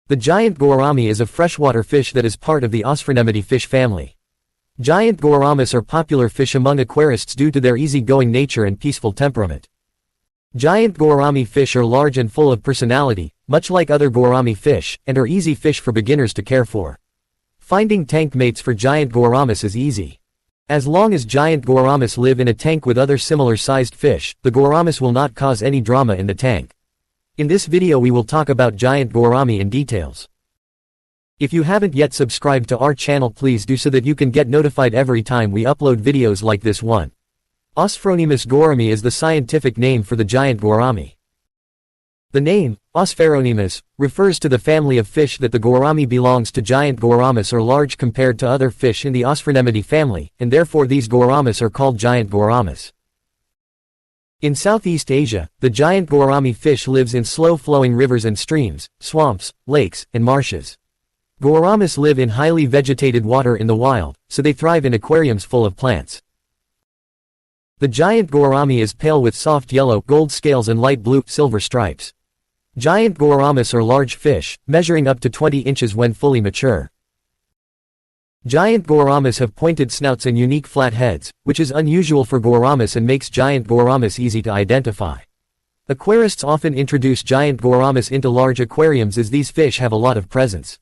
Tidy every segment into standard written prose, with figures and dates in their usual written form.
The giant gourami is a freshwater fish that is part of the Osphronematidae fish family. Giant gouramis are popular fish among aquarists due to their easy-going nature and peaceful temperament. Giant gourami fish are large and full of personality, much like other gourami fish, and are easy fish for beginners to care for. Finding tank mates for giant gouramis is easy. As long as giant gouramis live in a tank with other similar-sized fish, the gouramis will not cause any drama in the tank. In this video we will talk about giant gourami in details. If you haven't yet subscribed to our channel, please do so that you can get notified every time we upload videos like this one. Osphronemus gourami is the scientific name for the giant gourami. The name, Osphronemus, refers to the family of fish that the gourami belongs to. Giant gouramis are large compared to other fish in the Osphronematidae family, and therefore these gouramis are called giant gouramis. In Southeast Asia, the giant gourami fish lives in slow-flowing rivers and streams, swamps, lakes, and marshes. Gouramis live in highly vegetated water in the wild, so they thrive in aquariums full of plants. The giant gourami is pale with soft yellow, gold scales and light blue, silver stripes. Giant gouramis are large fish, measuring up to 20 inches when fully mature. Giant gouramis have pointed snouts and unique flat heads, which is unusual for gouramis and makes giant gouramis easy to identify. Aquarists often introduce giant gouramis into large aquariums as these fish have a lot of presence.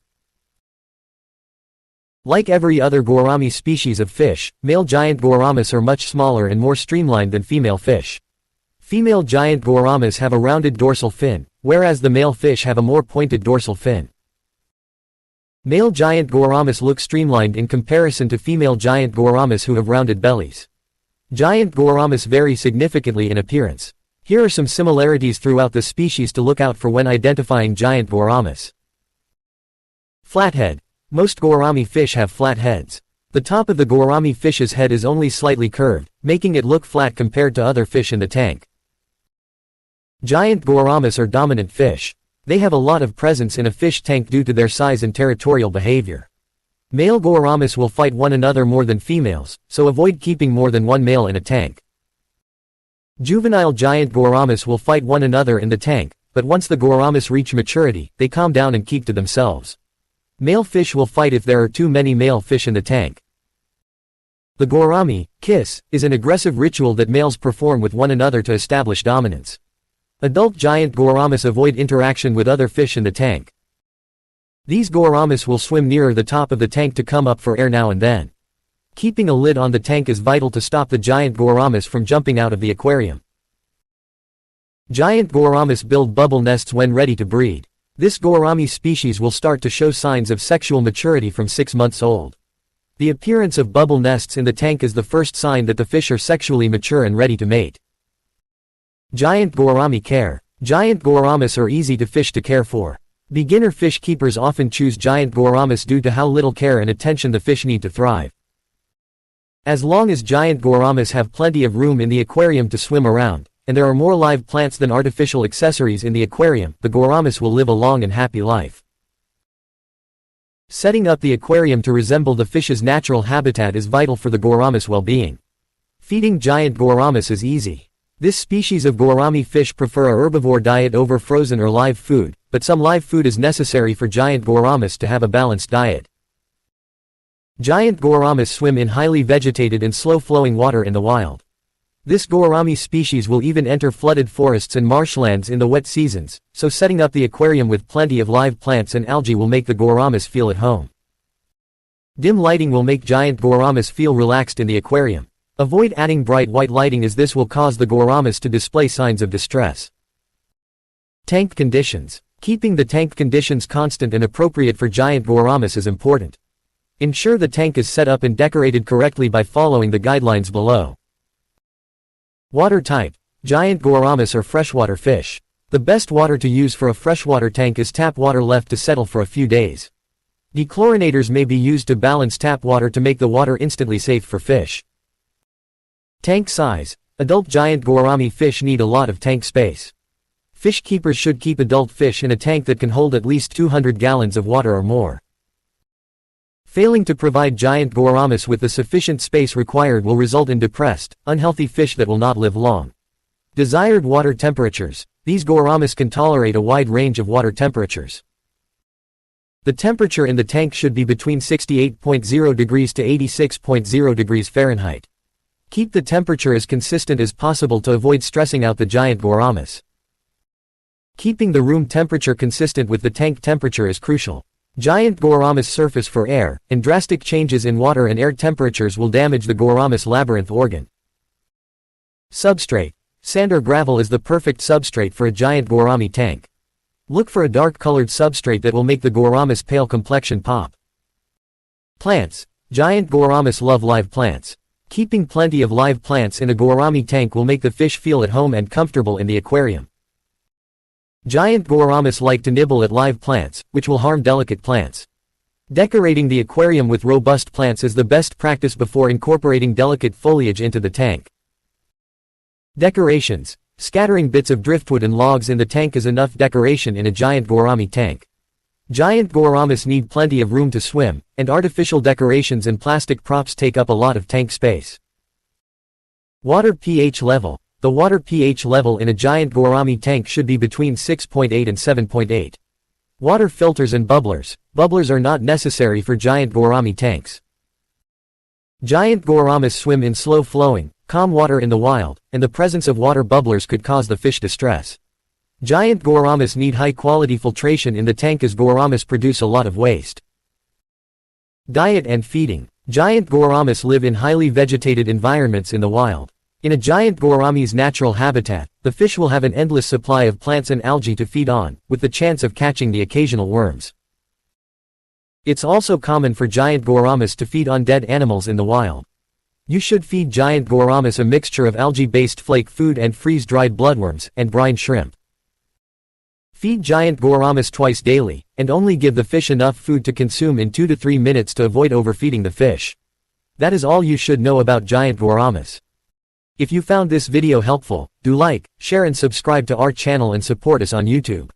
Like every other gourami species of fish, male giant gouramis are much smaller and more streamlined than female fish. Female giant gouramis have a rounded dorsal fin, whereas the male fish have a more pointed dorsal fin. Male giant gouramis look streamlined in comparison to female giant gouramis who have rounded bellies. Giant gouramis vary significantly in appearance. Here are some similarities throughout the species to look out for when identifying giant gouramis. Flathead. Most gourami fish have flat heads. The top of the gourami fish's head is only slightly curved, making it look flat compared to other fish in the tank. Giant gouramis are dominant fish. They have a lot of presence in a fish tank due to their size and territorial behavior. Male gouramis will fight one another more than females, so avoid keeping more than one male in a tank. Juvenile giant gouramis will fight one another in the tank, but once the gouramis reach maturity, they calm down and keep to themselves. Male fish will fight if there are too many male fish in the tank. The gourami kiss is an aggressive ritual that males perform with one another to establish dominance. Adult giant gouramis avoid interaction with other fish in the tank. These gouramis will swim nearer the top of the tank to come up for air now and then. Keeping a lid on the tank is vital to stop the giant gouramis from jumping out of the aquarium. Giant gouramis build bubble nests when ready to breed. This gourami species will start to show signs of sexual maturity from 6 months old. The appearance of bubble nests in the tank is the first sign that the fish are sexually mature and ready to mate. Giant gourami care. Giant gouramis are easy to fish to care for. Beginner fish keepers often choose giant gouramis due to how little care and attention the fish need to thrive. As long as giant gouramis have plenty of room in the aquarium to swim around, and there are more live plants than artificial accessories in the aquarium, the gouramis will live a long and happy life. Setting up the aquarium to resemble the fish's natural habitat is vital for the gouramis' well-being. Feeding giant gouramis is easy. This species of gourami fish prefer a herbivore diet over frozen or live food, but some live food is necessary for giant gouramis to have a balanced diet. Giant gouramis swim in highly vegetated and slow-flowing water in the wild. This gourami species will even enter flooded forests and marshlands in the wet seasons, so setting up the aquarium with plenty of live plants and algae will make the gouramis feel at home. Dim lighting will make giant gouramis feel relaxed in the aquarium. Avoid adding bright white lighting as this will cause the gouramis to display signs of distress. Tank conditions. Keeping the tank conditions constant and appropriate for giant gouramis is important. Ensure the tank is set up and decorated correctly by following the guidelines below. Water type. Giant gouramis are freshwater fish. The best water to use for a freshwater tank is tap water left to settle for a few days. Dechlorinators may be used to balance tap water to make the water instantly safe for fish. Tank size. Adult giant gourami fish need a lot of tank space. Fish keepers should keep adult fish in a tank that can hold at least 200 gallons of water or more. Failing to provide giant gouramis with the sufficient space required will result in depressed, unhealthy fish that will not live long. Desired water temperatures. These gouramis can tolerate a wide range of water temperatures. The temperature in the tank should be between 68.0 degrees to 86.0 degrees Fahrenheit. Keep the temperature as consistent as possible to avoid stressing out the giant gouramis. Keeping the room temperature consistent with the tank temperature is crucial. Giant gouramis surface for air, and drastic changes in water and air temperatures will damage the gouramis labyrinth organ. Substrate. Sand or gravel is the perfect substrate for a giant gourami tank. Look for a dark-colored substrate that will make the gouramis pale complexion pop. Plants. Giant gouramis love live plants. Keeping plenty of live plants in a gourami tank will make the fish feel at home and comfortable in the aquarium. Giant gouramis like to nibble at live plants, which will harm delicate plants. Decorating the aquarium with robust plants is the best practice before incorporating delicate foliage into the tank. Decorations. Scattering bits of driftwood and logs in the tank is enough decoration in a giant gourami tank. Giant gouramis need plenty of room to swim, and artificial decorations and plastic props take up a lot of tank space. Water pH level. The water pH level in a giant gourami tank should be between 6.8 and 7.8. Water filters and bubblers. Bubblers are not necessary for giant gourami tanks. Giant gouramis swim in slow-flowing, calm water in the wild, and the presence of water bubblers could cause the fish distress. Giant gouramis need high-quality filtration in the tank as gouramis produce a lot of waste. Diet and feeding. Giant gouramis live in highly vegetated environments in the wild. In a giant gourami's natural habitat, the fish will have an endless supply of plants and algae to feed on, with the chance of catching the occasional worms. It's also common for giant gouramis to feed on dead animals in the wild. You should feed giant gouramis a mixture of algae-based flake food and freeze-dried bloodworms, and brine shrimp. Feed giant gouramis twice daily, and only give the fish enough food to consume in 2 to 3 minutes to avoid overfeeding the fish. That is all you should know about giant gouramis. If you found this video helpful, do like, share and subscribe to our channel and support us on YouTube.